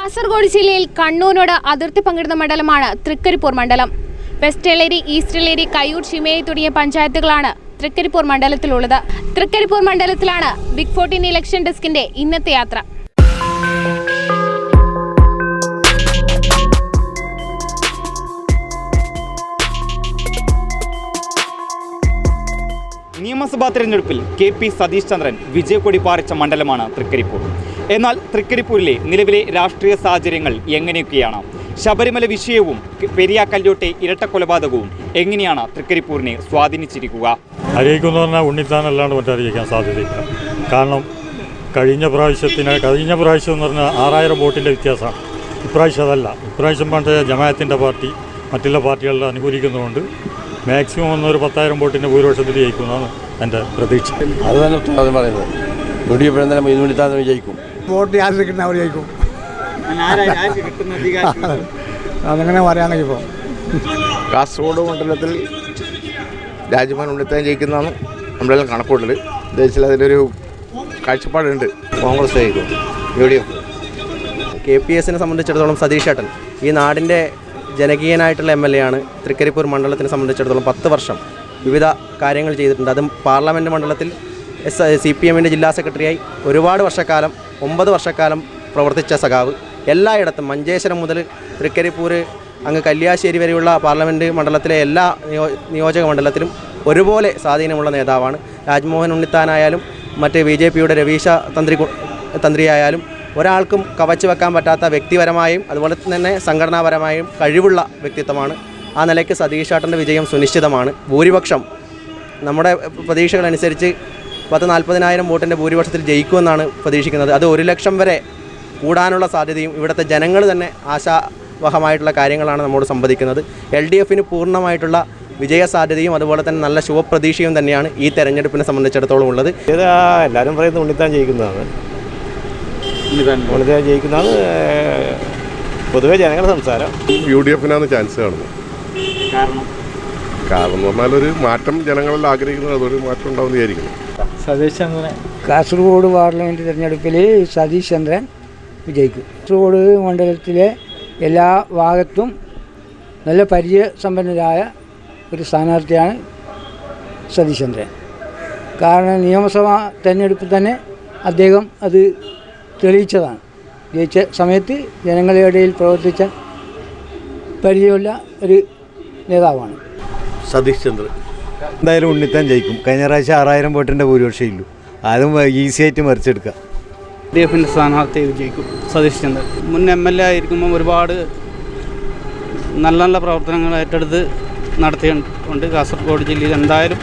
കാസർഗോഡ് ജില്ലയിൽ കണ്ണൂരിനോട് അതിർത്തി പങ്കിടുന്ന മണ്ഡലമാണ് തൃക്കരിപ്പൂർ മണ്ഡലം. വെസ്റ്റ് എളേരി, ഈസ്റ്റ് എളേരി, കയ്യൂർ, ചിമേരി തുടങ്ങിയ പഞ്ചായത്തുകളാണ് തൃക്കരിപ്പൂർ മണ്ഡലത്തിലുള്ളത്. തൃക്കരിപ്പൂർ മണ്ഡലത്തിലാണ് ബിഗ് 14 ഇലക്ഷൻ ഡെസ്കിന്റെ ഇന്നത്തെ യാത്ര. നിയമസഭാ തെരഞ്ഞെടുപ്പിൽ KP സതീഷ് ചന്ദ്രൻ വിജയക്കൊടി പാറിച്ച മണ്ഡലമാണ് തൃക്കരിപ്പൂർ. എന്നാൽ തൃക്കരിപ്പൂരിലെ നിലവിലെ രാഷ്ട്രീയ സാഹചര്യങ്ങൾ എങ്ങനെയൊക്കെയാണ്? ശബരിമല വിഷയവും പെരിയ കല്യോട്ടെ ഇരട്ടക്കൊലപാതകവും എങ്ങനെയാണ് തൃക്കരിപ്പൂരിനെ സ്വാധീനിച്ചിരിക്കുക? അറിയിക്കുമെന്ന് പറഞ്ഞാൽ ഉണ്ണിത്താനല്ലാണ്ട് മറ്ററിയിക്കാൻ സാധ്യതയില്ല. കാരണം കഴിഞ്ഞ പ്രാവശ്യം എന്ന് പറഞ്ഞാൽ 6000 വോട്ടിൻ്റെ വ്യത്യാസമാണ്. ഇപ്രാവശ്യം അതല്ല. ഇപ്രാവശ്യം പണ്ട് ജമാഅത്തിൻ്റെ പാർട്ടി മറ്റുള്ള പാർട്ടികളെ അനുകൂലിക്കുന്നതുകൊണ്ട് മാക്സിമം ഒരു 10,000 വോട്ടിൻ്റെ ഭൂരിപക്ഷത്തിൽ ജയിക്കുമെന്നാണ് എൻ്റെ പ്രതീക്ഷ. അത് തന്നെ പറയുന്നത്. ഉണ്ണിത്താൻ ജയിക്കും. വോട്ട് ആര് കിട്ടുന്ന അവർ ജയിക്കും. അതങ്ങനെ പറയാൻ കഴിയുമ്പോൾ കാസർഗോഡ് മണ്ഡലത്തിൽ രാജ്മോഹൻ ഉണ്ണിത്താൻ ജയിക്കുന്നതാണ് നമ്മളെല്ലാം കണക്കൂട്ടൽ. ഉദ്ദേശിച്ചാൽ അതിലൊരു കാഴ്ചപ്പാടുണ്ട്. കോൺഗ്രസ് ജയിക്കും. UDF. KPSനെ സംബന്ധിച്ചിടത്തോളം സതീഷ് ചേട്ടൻ ഈ നാടിൻ്റെ ജനകീയനായിട്ടുള്ള MLA ആണ്. തൃക്കരിപ്പൂർ മണ്ഡലത്തിനെ സംബന്ധിച്ചിടത്തോളം 10 വർഷം വിവിധ കാര്യങ്ങൾ ചെയ്തിട്ടുണ്ട്. അതും പാർലമെൻറ്റ് മണ്ഡലത്തിൽ CPMൻ്റെ ജില്ലാ സെക്രട്ടറിയായി ഒരുപാട് വർഷക്കാലം 9 വർഷക്കാലം പ്രവർത്തിച്ച സഖാവ്. എല്ലായിടത്തും മഞ്ചേശ്വരം മുതൽ തൃക്കരിപ്പൂർ അങ്ങ് കല്യാശ്ശേരി വരെയുള്ള പാർലമെൻറ്റ് മണ്ഡലത്തിലെ എല്ലാ നിയോജക മണ്ഡലത്തിലും ഒരുപോലെ സ്വാധീനമുള്ള നേതാവാണ്. രാജ്മോഹൻ ഉണ്ണിത്താനായാലും മറ്റ് BJPയുടെ രവീശ തന്ത്രിയായാലും ഒരാൾക്കും കവച്ചു വെക്കാൻ പറ്റാത്ത വ്യക്തിപരമായും അതുപോലെ തന്നെ സംഘടനാപരമായും കഴിവുള്ള വ്യക്തിത്വമാണ്. ആ നിലയ്ക്ക് സതീഷ് ചേട്ടൻ്റെ വിജയം സുനിശ്ചിതമാണ്. ഭൂരിപക്ഷം നമ്മുടെ പ്രതീക്ഷകളനുസരിച്ച് 40,000 വോട്ടിൻ്റെ ഭൂരിപക്ഷത്തിൽ ജയിക്കുമെന്നാണ് പ്രതീക്ഷിക്കുന്നത്. അത് 1 ലക്ഷം വരെ കൂടാനുള്ള സാധ്യതയും ഇവിടുത്തെ ജനങ്ങൾ തന്നെ ആശാവഹമായിട്ടുള്ള കാര്യങ്ങളാണ് നമ്മോട് സംവദിക്കുന്നത്. LDFന് പൂർണ്ണമായിട്ടുള്ള വിജയസാധ്യതയും അതുപോലെ തന്നെ നല്ല ശുഭപ്രതീക്ഷയും തന്നെയാണ് ഈ തെരഞ്ഞെടുപ്പിനെ സംബന്ധിച്ചിടത്തോളം ഉള്ളത്. എല്ലാവരും പറയുന്നത് ഉണ്ണിത്താൻ ജയിക്കുന്നതാണ് പൊതുവെ ജനങ്ങളുടെ സംസാരം. UDFനാണ് ചാൻസ് കാണുന്നത്. കാരണം എന്ന് പറഞ്ഞാൽ ഒരു മാറ്റം ജനങ്ങളിൽ ആഗ്രഹിക്കുന്നത്, അതൊരു മാറ്റം ഉണ്ടാവും വിചാരിക്കുന്നു. സതീഷ് ചന്ദ്രൻ കാസർഗോഡ് പാർലമെൻറ്റ് തിരഞ്ഞെടുപ്പിൽ സതീഷ് ചന്ദ്രൻ വിജയിക്കും. കാസർഗോഡ് മണ്ഡലത്തിലെ എല്ലാ ഭാഗത്തും നല്ല പരിചയസമ്പന്നരായ ഒരു സ്ഥാനാർത്ഥിയാണ് സതീഷ് ചന്ദ്രൻ. കാരണം നിയമസഭാ തെരഞ്ഞെടുപ്പിൽ തന്നെ അദ്ദേഹം അത് തെളിയിച്ചതാണ്. ജയിച്ച സമയത്ത് ജനങ്ങളുടെ ഇടയിൽ പ്രവർത്തിച്ച പരിചയമുള്ള ഒരു നേതാവാണ് സതീഷ് ചന്ദ്രൻ. എന്തായാലും ഉണ്ണിത്താൻ ജയിക്കും. കഴിഞ്ഞ പ്രാവശ്യം 6000 വോട്ടിൻ്റെ ഭൂരിപക്ഷം ഇല്ലു. അതും ഈസിയായിട്ട് മറിച്ചെടുക്കാം. UDFിൻ്റെ സ്ഥാനാർത്ഥി വിജയിക്കും സതീഷ് ചന്ദ്രൻ. മുൻ MLA ആയിരിക്കുമ്പം ഒരുപാട് നല്ല നല്ല പ്രവർത്തനങ്ങൾ ഏറ്റെടുത്ത് നടത്തിയിട്ടുണ്ട്. കാസർഗോഡ് ജില്ലയിൽ എന്തായാലും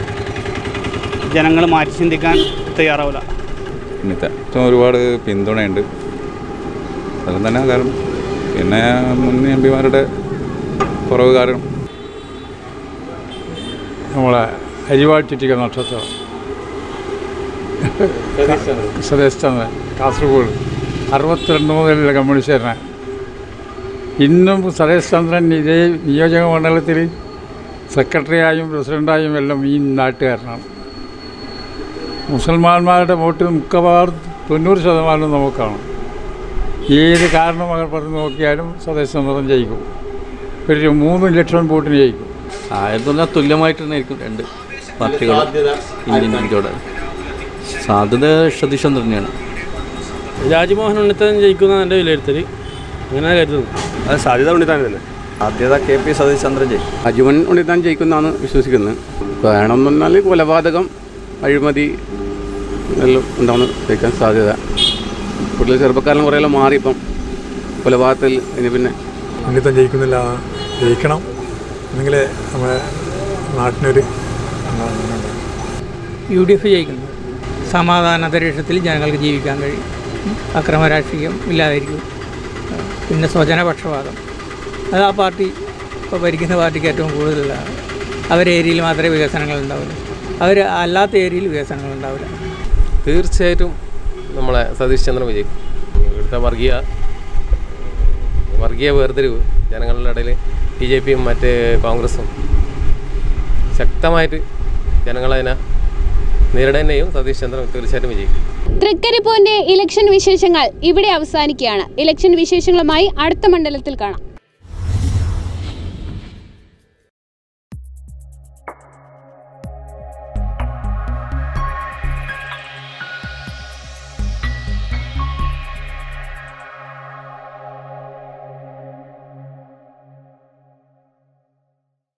ജനങ്ങൾ മാറ്റി ചിന്തിക്കാൻ തയ്യാറാവില്ല. ഉണ്ണിത്താൻ ഒരുപാട് പിന്തുണയുണ്ട്. അതും തന്നെ കാരണം പിന്നെ മുൻ MPമാരുടെ കുറവ് കാരണം നമ്മളെ അരിവാൾ ചുറ്റിക നക്ഷത്രം സതീഷ് ചന്ദ്രൻ കാസർഗോഡ് 62 മുതലുള്ള കമ്മ്യൂണിസ്റ്റുകാരനാണ്. ഇന്നും സതീഷ് ചന്ദ്രൻ ഇതേ നിയോജക മണ്ഡലത്തിൽ സെക്രട്ടറിയായും പ്രസിഡൻ്റായും എല്ലാം ഈ നാട്ടുകാരനാണ്. മുസൽമാന്മാരുടെ വോട്ട് മിക്കവാറും 90% നമുക്കാണ്. ഏത് കാരണം അവർ പറഞ്ഞു നോക്കിയാലും സതീഷ് ചന്ദ്രൻ ജയിക്കും. ഒരു 3 ലക്ഷം വോട്ടിന് ജയിക്കും. പറഞ്ഞാൽ തുല്യമായിട്ട് തന്നെ ആയിരിക്കും രണ്ട് പാർട്ടികൾ. ഇന്ത്യൻ ഇന്ത്യയോടെ സാധ്യത സതീഷ് ചന്ദ്രൻ തന്നെയാണ്. രാജ്മോഹൻ ഉണ്ണിത്താൻ ജയിക്കുന്ന എൻ്റെ വിലയിരുത്തൽ അങ്ങനെ കരുതുന്നു. അത് സാധ്യത ഉണ്ണിത്താൻ തന്നെ. സാധ്യത KP സതീഷ് ചന്ദ്രൻ ജയിക്കും. രാജ്മോഹൻ ഉണ്ണിത്താൻ ജയിക്കുന്നതാണ് വിശ്വസിക്കുന്നത്. വേണമെന്ന് പറഞ്ഞാൽ കൊലപാതകം, അഴിമതി എല്ലാം ഉണ്ടാവുന്ന ജയിക്കാൻ സാധ്യത. കൂടുതൽ ചെറുപ്പക്കാരൻ കുറേയെല്ലാം മാറി ഇപ്പം കൊലപാതകത്തിൽ. ഇനി പിന്നെ ഉണ്ണിത്താൻ ജയിക്കുന്നില്ല. ജയിക്കണം എന്നെങ്കിൽ നമ്മുടെ നാട്ടിനൊരു UDF ജയിക്കുന്നു. സമാധാന അന്തരീക്ഷത്തിൽ ജനങ്ങൾക്ക് ജീവിക്കാൻ കഴിയും. അക്രമ രാഷ്ട്രീയം ഇല്ലാതായിരിക്കും. പിന്നെ സ്വജനപക്ഷപാതം അത് ആ പാർട്ടി ഇപ്പോൾ ഭരിക്കുന്ന പാർട്ടിക്ക് ഏറ്റവും കൂടുതലാണ്. അവരെ ഏരിയയിൽ മാത്രമേ വികസനങ്ങൾ ഉണ്ടാവില്ല. അവർ അല്ലാത്ത ഏരിയയിൽ വികസനങ്ങൾ ഉണ്ടാവില്ല. തീർച്ചയായിട്ടും നമ്മളെ സതീഷ് ചന്ദ്രൻ വിജയിക്കും. ഇവിടുത്തെ വർഗീയ വേർതിരിവ് ജനങ്ങളുടെ ഇടയിൽ BJPയും മറ്റ് കോൺഗ്രസും ശക്തമായിട്ട് ജനങ്ങളതിനെ നേരിടാൻ തന്നെയും സതീഷ് ചന്ദ്രൻ തീർച്ചയായിട്ടും വിജയിക്കും. തൃക്കരിപ്പൂരിന്റെ ഇലക്ഷൻ വിശേഷങ്ങൾ ഇവിടെ അവസാനിക്കുകയാണ്. ഇലക്ഷൻ വിശേഷങ്ങളുമായി അടുത്ത മണ്ഡലത്തിൽ കാണാം.